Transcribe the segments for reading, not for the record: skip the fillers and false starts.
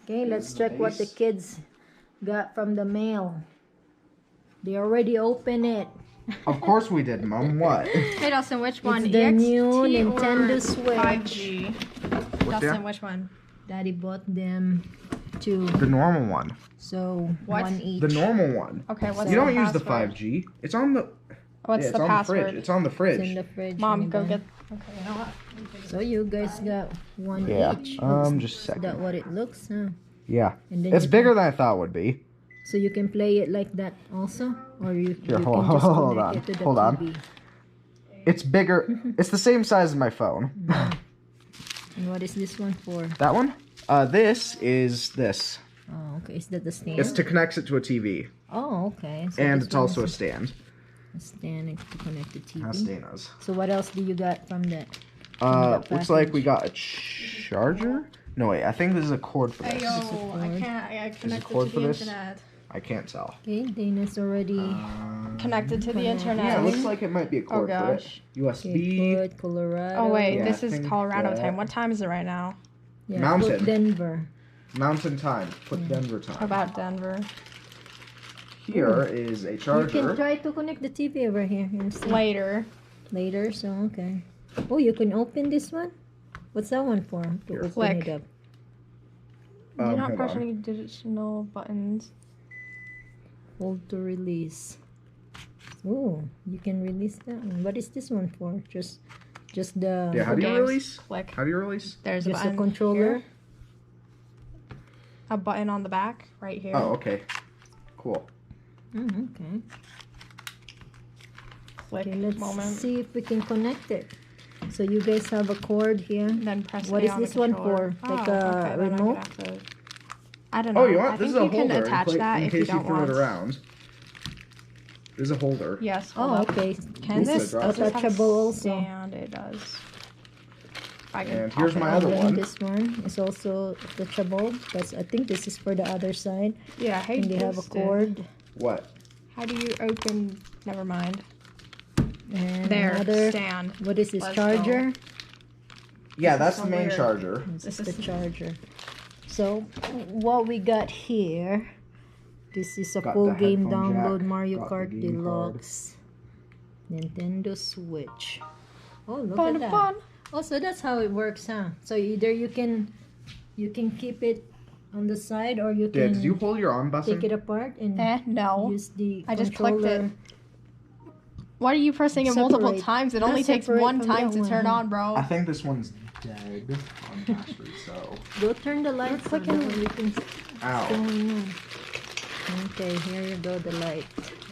Okay, let's check what the kids got from the mail. They already opened it. Of course we did, Mom. What? Hey, Dustin, which one? It's the new Nintendo or Switch. 5G? Dustin, that? which one? Daddy bought them two. The normal one. So, What? one each. The normal one. Okay, what's You the don't use the password? 5G. It's on the. What's it's the on password? the fridge. It's on the It's fridge. in the fridge. Mom, go Hold get. on. Okay, you know what? So you guys got one Yeah. each. Just a Is second. that what it looks? Huh? Yeah. And then It's you bigger than I thought it would be. So you can play it like that also, or you Here, can hold just on. connect it to the Hold on. TV. It's bigger. It's the same size as my phone. And what is this one for? That one? This is this. Oh, okay. Is that the stand? It's to connect it to a TV. Oh, okay. So And this it's one also a is stand. a stand to connect the TV. That's Dana's. So what else do you got from that? Looks like we got a charger. No, wait. I think this is a cord for Hey, this. yo, I can't. I connected cord to for the this? internet. I can't tell. Okay, Dana's already. Connected to the internet. Yeah, it looks like it might be a cord for it. gosh. USB. Good, Colorado. Oh wait, Yeah, this I is think Colorado that- time. What time is it right now? Yeah, Mountain. put Denver. Mountain time. Put Denver How time. about Denver? Here is a You can charger. try to connect the TV over here and see Later. later. So okay. Oh, you can open this one. What's that one for? To Here. open Click. it up. Do not hold press on. any additional buttons. Hold to release. Oh, you can release that one. What is this one for? Just the Yeah, how do you Games. release? Click. How do you release? There's just a a button controller. here. A button on the back right here. Oh, okay. Cool. Okay. Click. Okay, let's moment. see if we can connect it. So you guys have a cord here. Then press What A is on the this one controller. for? Like Oh, a okay, then I can remote? have to- I don't know. Oh, you I want? This is think a you can holder attach that in if you case you don't throw want. it around. There's a holder. Yes. hold Oh, up. okay. Can This this is does this have a attachable also. stand? It does. I can And pop here's it my out. other And one. this one is also attachable. That's I think this is for the other side. Yeah, hey, And they have a cord. What? How do you open? Never mind. And There, another. stand. What is this Let's charger? Yeah, This that's is the so main weird. charger. This This is the is- charger. So what we got here. This is a Got full the game headphone download jack, Mario got the Kart game card. Deluxe. Nintendo Switch. Oh, look Fun, at that. fun. Oh, so that's how it works, huh? So either you can keep it on the side or you Did can you hold your on button? take it apart and No. use the I just clicked it. controller. Why are you pressing it multiple Separate. times? It Not only takes separate one from time that to one, turn huh? on, bro. I think this one's dead on battery, so. Go turn the lights on. clicking. That way we can Ow. going on. Okay, here you go. The light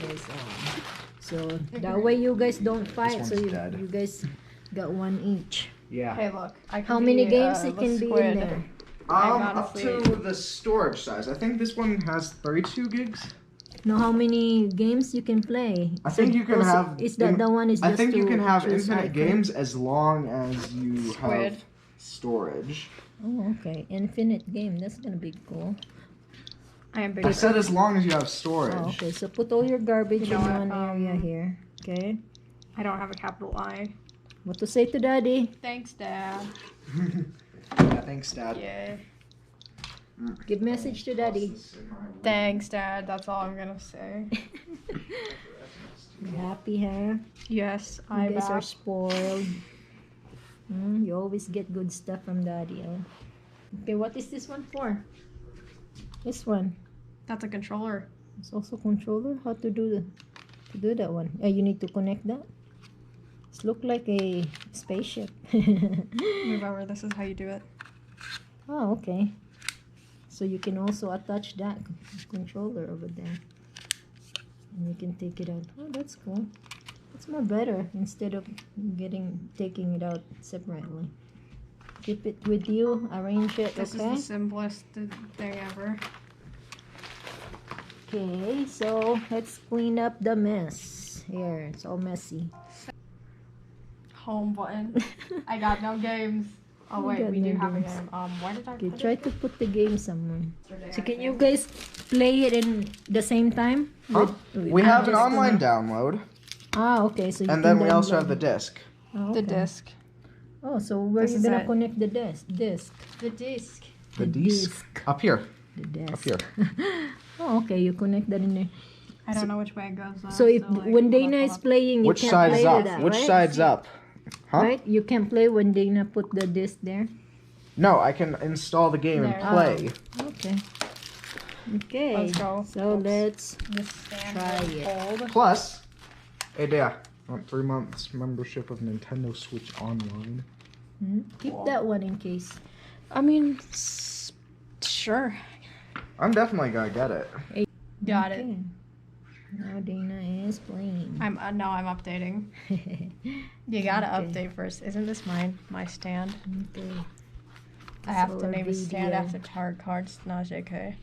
is on. So that way you guys don't fight. So one's dead. you guys got one each. Yeah. Hey, look. I can How many be, games the it can be in squid. there? I Up to honestly- the storage size. I think this one has 32 gigs. Know how many games you can play? I think you can have. Is that the one? Is I just think you to can have choose infinite icon? games as long as you Squid. have storage. Oh, okay. Infinite game. That's gonna be cool. I am I pretty said as long as you have storage. Oh, okay. So put all your garbage You know in what, one area here. Okay. I don't have a capital I. What to say to Daddy? Thanks, Dad. Yeah, thanks, Dad. Yeah. Give message to Daddy. Thanks, Dad. That's all I'm gonna say. You happy, huh? Yes, You I guys are back. spoiled. You always get good stuff from Daddy. Oh. Okay, what is this one for? This one. That's a controller. It's also controller. How to do that one? You need to connect that. It look like a spaceship. Move over. This is how you do it. Oh, okay. So you can also attach that controller over there. And you can take it out. Oh, that's cool. It's more better instead of taking it out separately. Keep it with you, arrange it, This okay? is the simplest thing ever. Okay, so let's clean up the mess. Here, it's all messy. Home button. I got no games. Oh You wait, got we do no have a games. game. Why did I Okay, put try it? to put the game somewhere. Yesterday, So I can you think. guys play it in the same time? Huh? With- We have an just online gonna- download, Ah, okay. So you and can then we also download have the it. disc. Oh, The okay. disc. Oh, so where This you is gonna it. connect the disc? The disc. The disc. Up here. The desk. Up here. Oh, okay. You connect that in there. I don't know which way it goes. Though, So if like, when Dana is playing, you Which can't side's play up? with that, Which right? side's up? Huh? Right? You can play when Dana put the disc there. No, I can install the game and There. play. Okay. Okay. Let's go. So Oops. let's This stand try is it. old. Plus, hey, Dea, want 3 months membership of Nintendo Switch Online? keep Cool. that one in case. I mean, sure. I'm definitely gonna get it. Got it. Okay. Now Dana is playing. Now I'm updating. You gotta Okay. update first. Isn't this mine? My stand. Okay. I have So to our name a stand video. after tarot cards. No, JK.